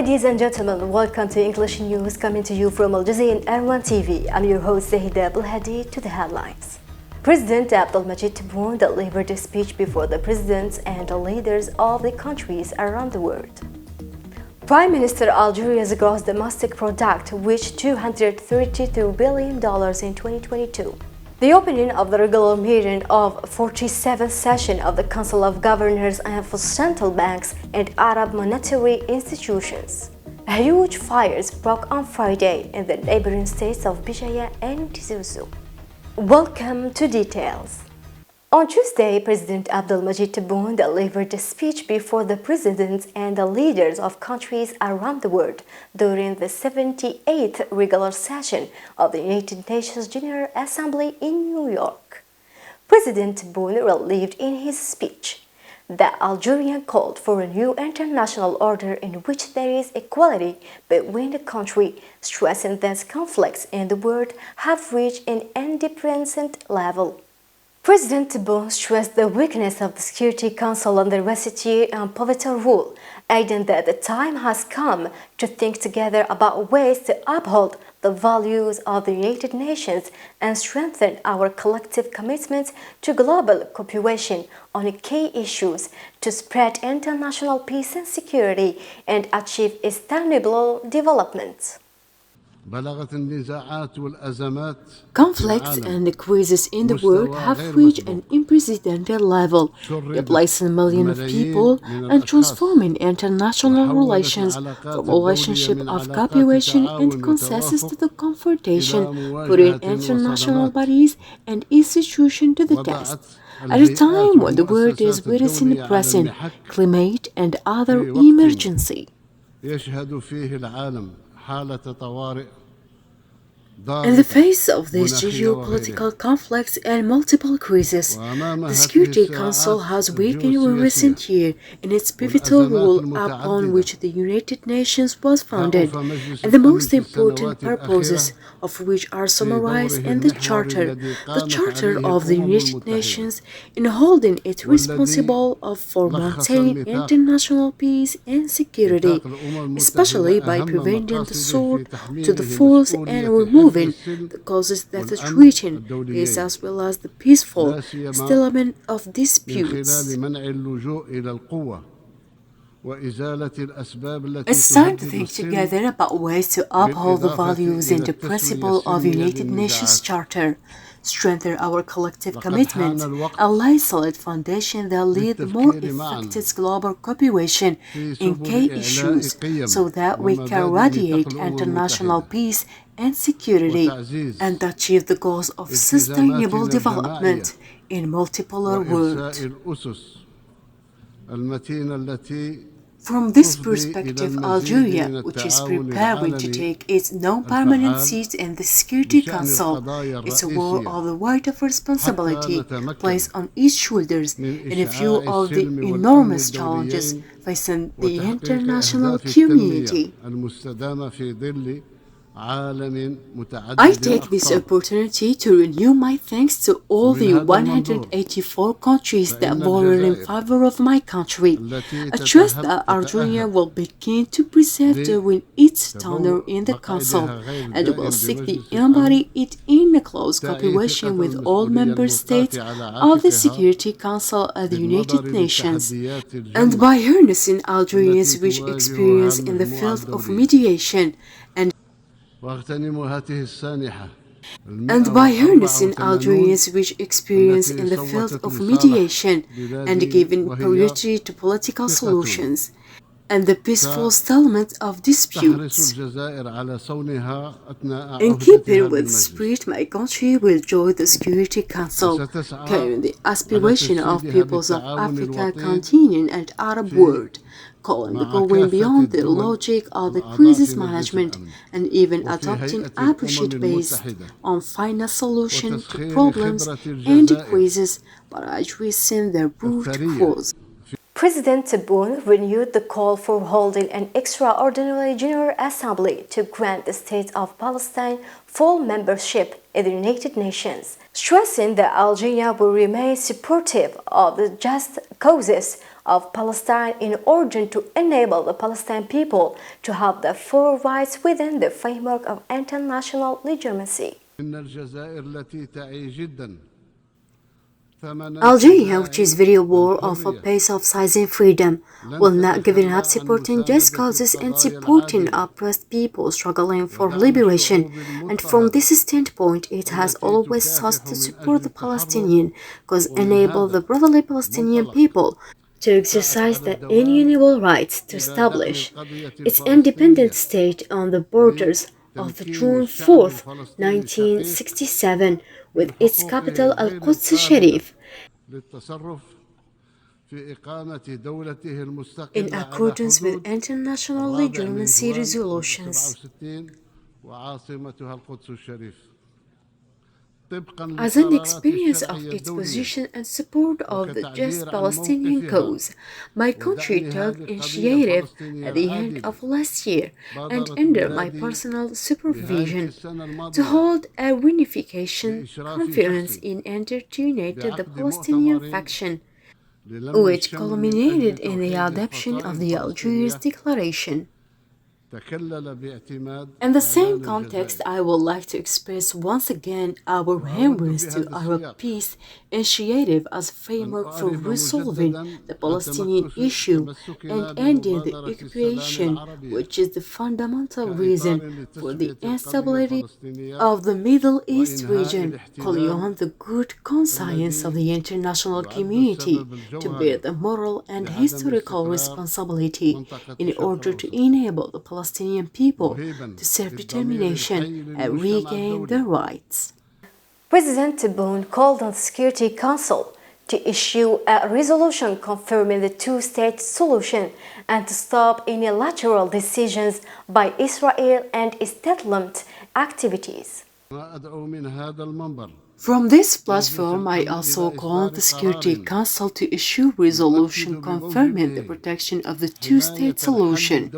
Ladies and gentlemen, welcome to English News coming to you from Al-Jazeera and One TV. I'm your host Zahida Belhadi. To the headlines. President Abdelmajid Tebboune delivered a speech before the presidents and the leaders of the countries around the world. Prime Minister Algeria's gross domestic product reached $232 billion in 2022. The opening of the regular meeting of 47th session of the Council of Governors of Central Banks and Arab monetary institutions. Huge fires broke on Friday in the neighboring states of Bijaya and Tizuzu. Welcome to details. On Tuesday, President Abdelmajid Tebboune delivered a speech before the presidents and the leaders of countries around the world during the 78th regular session of the United Nations General Assembly in New York. President Tebboune relieved in his speech that Algeria called for a new international order in which there is equality between the countries, stressing that conflicts in the world have reached an unprecedented level. President Tebboune stressed the weakness of the Security Council on the necessity and pivotal role, adding that the time has come to think together about ways to uphold the values of the United Nations and strengthen our collective commitment to global cooperation on key issues to spread international peace and security and achieve sustainable development. Conflicts and crises in the world have reached an unprecedented level, displacing millions of people and transforming international relations from a relationship of cooperation and consensus to the confrontation, putting international bodies and institutions to the test. At a time when the world is witnessing the present, climate and other emergency. In the face of these geopolitical conflicts and multiple crises, the Security Council has weakened in recent years in its pivotal role upon which the United Nations was founded, and the most important purposes of which are summarized in the Charter of the United Nations, in holding it responsible for maintaining international peace and security, especially by preventing the sword to the force and removing the causes that threaten peace as well as the peaceful settlement of disputes. It's time to think together about ways to uphold the values and the principle of United Nations Charter, strengthen our collective commitment, and lay solid foundation that lead more effective global cooperation in key issues so that we can radiate international peace and security and achieve the goals of sustainable development in multipolar world. From this perspective, Algeria, which is preparing to take its non-permanent seat in the Security Council, is aware of the weight of responsibility placed on its shoulders in view of the enormous challenges facing the international community. I take this opportunity to renew my thanks to all the 184 countries that voted in favor of my country. I trust that Algeria will be keen to preserve during its tenure in the Council and will seek to embody it in a close cooperation with all member states of the Security Council of the United Nations, and by harnessing Algeria's rich experience in the field of mediation and by harnessing Algeria's rich experience in the field of mediation and giving priority to political solutions and the peaceful settlement of disputes. In keeping with the spirit, my country will join the Security Council, carrying the aspiration of peoples of Africa, continent and Arab world, calling the going beyond the logic of the crisis management and even adopting approaches based on final solution to problems and crises by addressing their root cause. President Tebboune renewed the call for holding an extraordinary General Assembly to grant the State of Palestine full membership in the United Nations, stressing that Algeria will remain supportive of the just causes of Palestine in order to enable the Palestinian people to have their full rights within the framework of international legitimacy. Algeria, which is very aware of a pace of seizing freedom, will not give up supporting just causes and supporting oppressed people struggling for liberation. And from this standpoint, it has always sought to support the Palestinian cause, enable the brotherly Palestinian people to exercise the inalienable rights to establish its independent state on the borders of June 4th, 1967, with its capital Al-Quds Sharif, in accordance with international legitimacy resolutions. As an experience of its position and support of the just Palestinian cause, my country took initiative at the end of last year and under my personal supervision to hold a reunification conference in order to unite the Palestinian faction, which culminated in the adoption of the Algiers Declaration. In the same context, I would like to express once again our remembrance to Arab peace initiative as a framework for resolving the Palestinian issue and ending the occupation, which is the fundamental reason for the instability of the Middle East region, calling on the good conscience of the international community to bear the moral and historical responsibility in order to enable the Palestinian people to self-determination and regain their rights. President Tebboune called on the Security Council to issue a resolution confirming the two-state solution and to stop unilateral decisions by Israel and its settlement activities. From this platform, I also call on the Security Council to issue resolution confirming the protection of the two-state solution,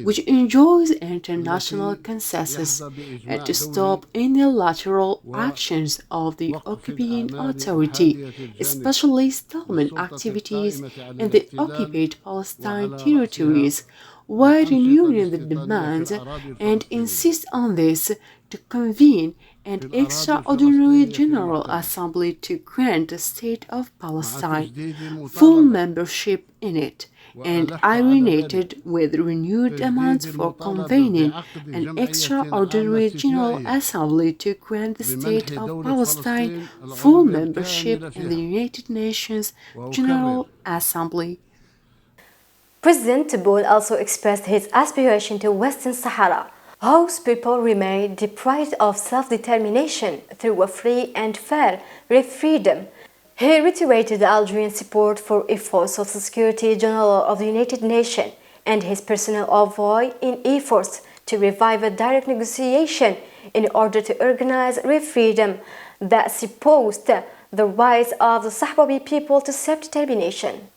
which enjoys international consensus, and to stop unilateral actions of the occupying authority, especially settlement activities in the occupied Palestine territories, while renewing the demands and insist on this to convene an extraordinary General Assembly to grant the State of Palestine full membership in it, and I reunited with renewed demands for convening an extraordinary General Assembly to grant the State of Palestine full membership in the United Nations General Assembly. President Tebboune also expressed his aspiration to Western Sahara, whose people remain deprived of self-determination through a free and fair referendum. He reiterated Algerian support for efforts of the Secretary General of the United Nations and his personal envoy in efforts to revive a direct negotiation in order to organize a referendum that supposed the rights of the Sahrawi people to self-determination.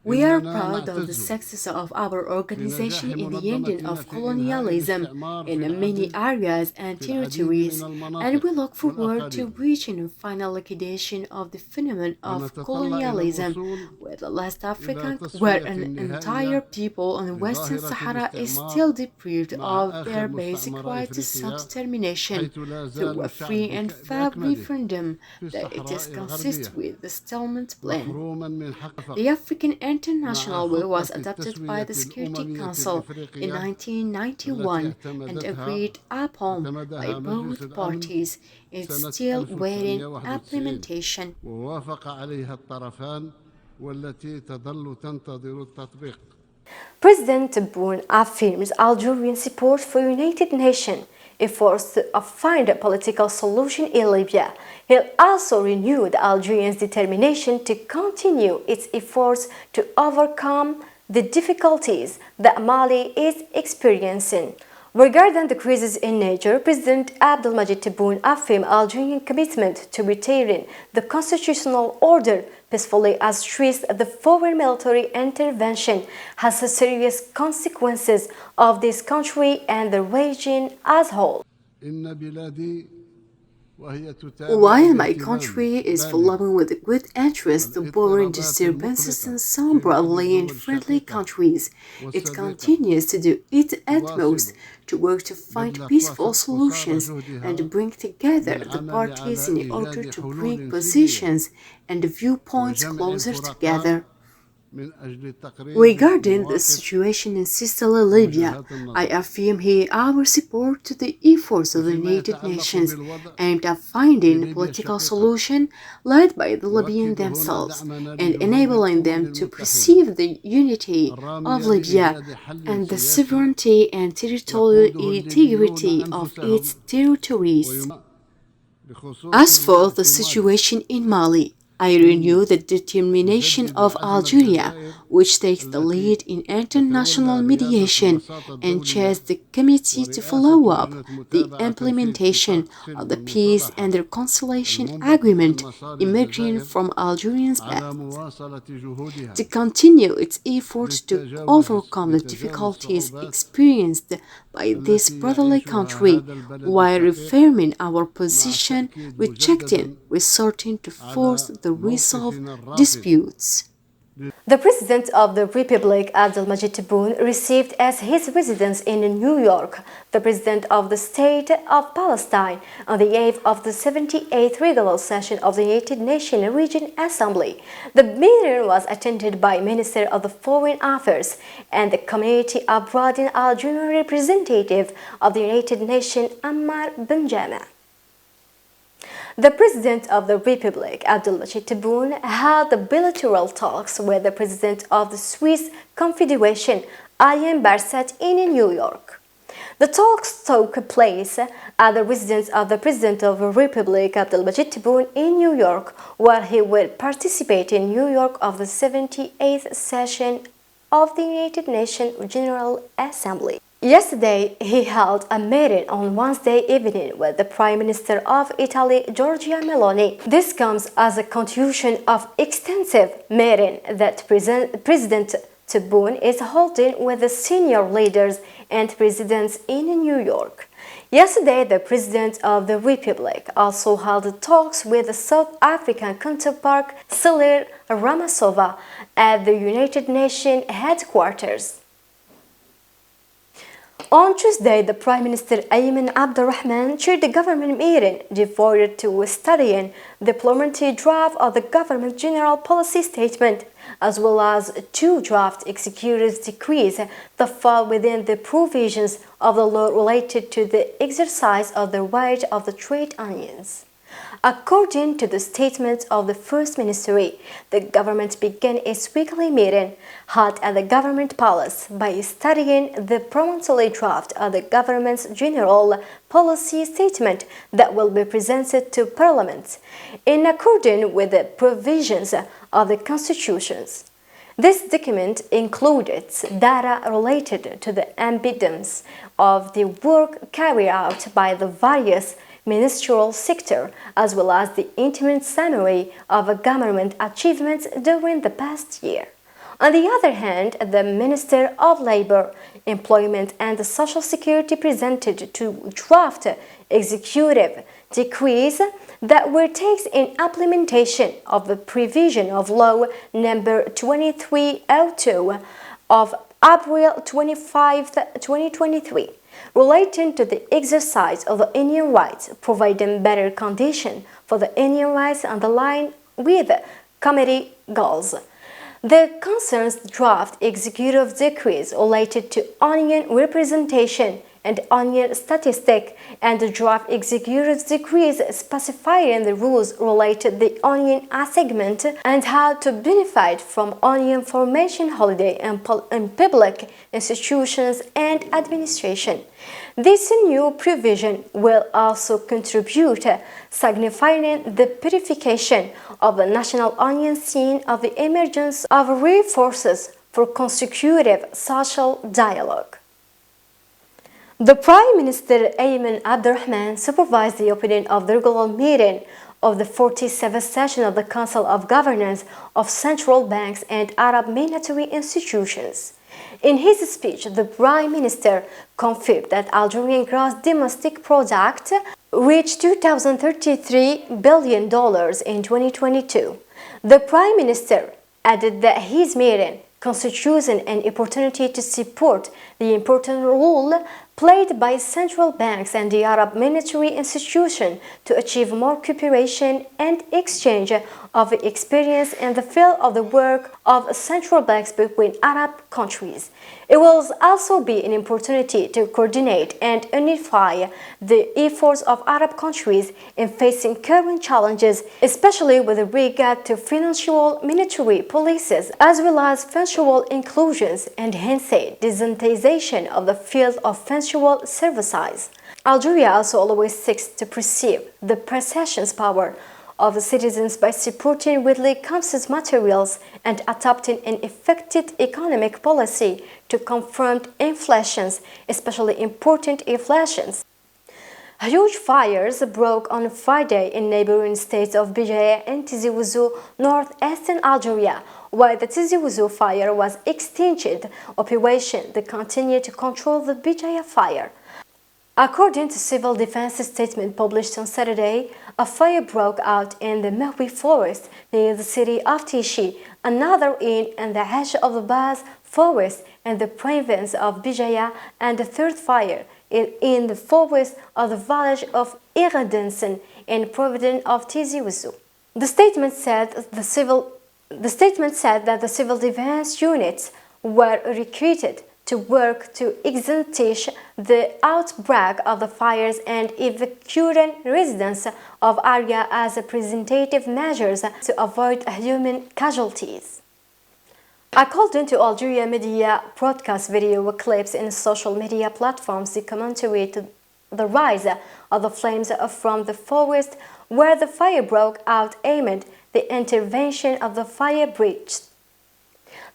We are proud of the success of our organization in the ending of colonialism in many areas and territories, and we look forward to reaching a final liquidation of the phenomenon of colonialism with the West Africa, where an entire people in Western Sahara is still deprived of their basic right to self-determination through a free and fair referendum that it is consistent with the settlement plan. The African International Law was adopted by the Security Council in 1991 and agreed upon by both parties. It's still waiting implementation. President Tebboune affirms Algerian support for United Nations efforts to find a political solution in Libya. He also renewed Algeria's determination to continue its efforts to overcome the difficulties that Mali is experiencing, Regarding the crisis in Niger, President Abdelmadjid Tebboune affirmed Algerian commitment to retaining the constitutional order peacefully as stressed the foreign military intervention has serious consequences of this country and the region as a whole. While my country is following with great interest the borrowing disturbances in some broadly and friendly countries, it continues to do its utmost to work to find peaceful solutions and bring together the parties in order to bring positions and viewpoints closer together. Regarding the situation in Sicily, Libya, I affirm here our support to the efforts of the United Nations aimed at finding a political solution led by the Libyans themselves and enabling them to perceive the unity of Libya and the sovereignty and territorial integrity of its territories. As for the situation in Mali, I renew the determination of Algeria, which takes the lead in international mediation and chairs the committee to follow up the implementation of the peace and reconciliation agreement emerging from Algeria's pact, to continue its efforts to overcome the difficulties experienced by this brotherly country, while reaffirming our position, rejecting resorting to force to resolve disputes. The President of the Republic, Abdelmadjid Tebboune, received as his residence in New York the President of the State of Palestine on the eve of the 78th regular session of the United Nations Region Assembly. The meeting was attended by Minister of the Foreign Affairs and the Community Abroad in Algerian representative of the United Nations, Ammar Benjamin. The President of the Republic, Abdelmadjid Tebboune, held bilateral talks with the President of the Swiss Confederation, Alain Berset, in New York. The talks took place at the residence of the President of the Republic, Abdelmadjid Tebboune, in New York, where he will participate in New York of the 78th session of the United Nations General Assembly. Yesterday, he held a meeting on Wednesday evening with the Prime Minister of Italy, Giorgia Meloni. This comes as a continuation of extensive meeting that President Tebboune is holding with the senior leaders and presidents in New York. Yesterday, the President of the Republic also held talks with the South African counterpart Cyril Ramaphosa at the United Nations headquarters. On Tuesday, the Prime Minister Ayman Abdurrahman chaired the government meeting devoted to studying the parliamentary draft of the government general policy statement, as well as two draft executive decrees that fall within the provisions of the law related to the exercise of the right of the trade unions. According to the statement of the First Ministry, the government began its weekly meeting held at the Government Palace by studying the parliamentary draft of the government's general policy statement that will be presented to Parliament in accordance with the provisions of the constitutions. This document included data related to the ambitions of the work carried out by the various ministerial sector, as well as the intimate summary of government achievements during the past year. On the other hand, the Minister of Labour, Employment and Social Security presented two draft executive decrees that were taken in implementation of the provision of Law number 2302 of April 25, 2023. Relating to the exercise of the union rights, providing better conditions for the union rights on the line with committee goals. The concerns draft executive decrees related to union representation and union statistic, and the draft executive decrees specifying the rules related to the union assignment and how to benefit from union formation holiday in public institutions and administration. This new provision will also contribute signifying the purification of the national union scene of the emergence of resources for consecutive social dialogue. The Prime Minister Ayman Abdurrahman supervised the opening of the regular meeting of the 47th session of the Council of Governors of Central Banks and Arab Monetary Institutions. In his speech, the Prime Minister confirmed that Algerian gross domestic product reached $2,033 billion in 2022. The Prime Minister added that his meeting constitutes an opportunity to support the important role played by central banks and the Arab monetary institution to achieve more cooperation and exchange of experience in the field of the work of central banks between Arab countries. It will also be an opportunity to coordinate and unify the efforts of Arab countries in facing current challenges, especially with regard to financial monetary policies, as well as financial inclusions and hence decentralization of the field of financial services. Algeria also always seeks to perceive the purchasing power of the citizens by supporting widely conscious materials and adopting an effective economic policy to confront inflations, especially important inflations. Huge fires broke on Friday in neighboring states of Bijaya and Tizi Ouzou, northeastern Algeria. While the Tizi Ouzou fire was extinguished, operation that continued to control the Bijaya fire. According to civil defense statement published on Saturday, a fire broke out in the Mahwi forest near the city of Tishi, another in the edge of the Baz forest in the province of Bijaya, and the third fire in the forest of the village of Iradensen in the province of Tizi Ouzou. The statement said that the civil defense units were recruited to work to extinguish the outbreak of the fires and evacuating residents of area as preventative measures to avoid human casualties. According to Algeria media broadcast video clips in social media platforms, they commemorate the rise of the flames from the forest where the fire broke out amid the intervention of the fire brigade.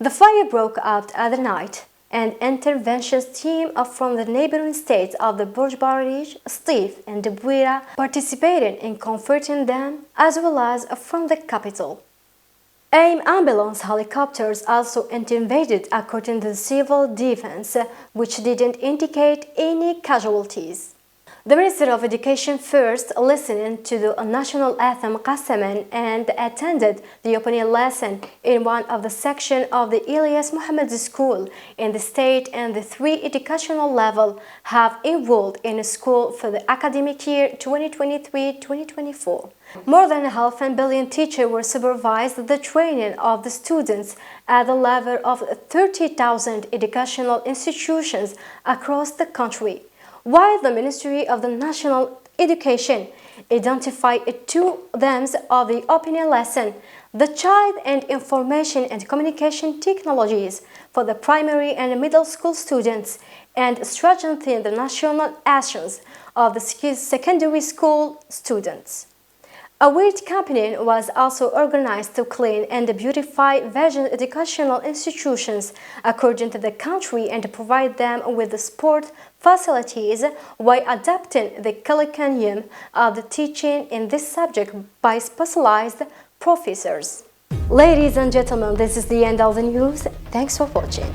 The fire broke out at the night, and interventions team from the neighboring states of the Bourj-Barij, Stif, and the Bouira participated in comforting them, as well as from the capital. AIM ambulance helicopters also intervened according to the civil defense, which didn't indicate any casualties. The Minister of Education first listened to the national anthem Qasaman and attended the opening lesson in one of the sections of the Ilyas Mohammed School in the state, and the 3 educational levels have enrolled in a school for the academic year 2023-2024. More than 500 million teachers were supervised the training of the students at the level of 30,000 educational institutions across the country. While the Ministry of the National Education identified 2 themes of the opening lesson: the child and information and communication technologies for the primary and middle school students, and strengthening the national actions of the secondary school students. A weed campaign was also organized to clean and beautify various educational institutions according to the country and provide them with the sport facilities while adapting the curriculum of the teaching in this subject by specialized professors. Ladies and gentlemen, this is the end of the news. Thanks for watching.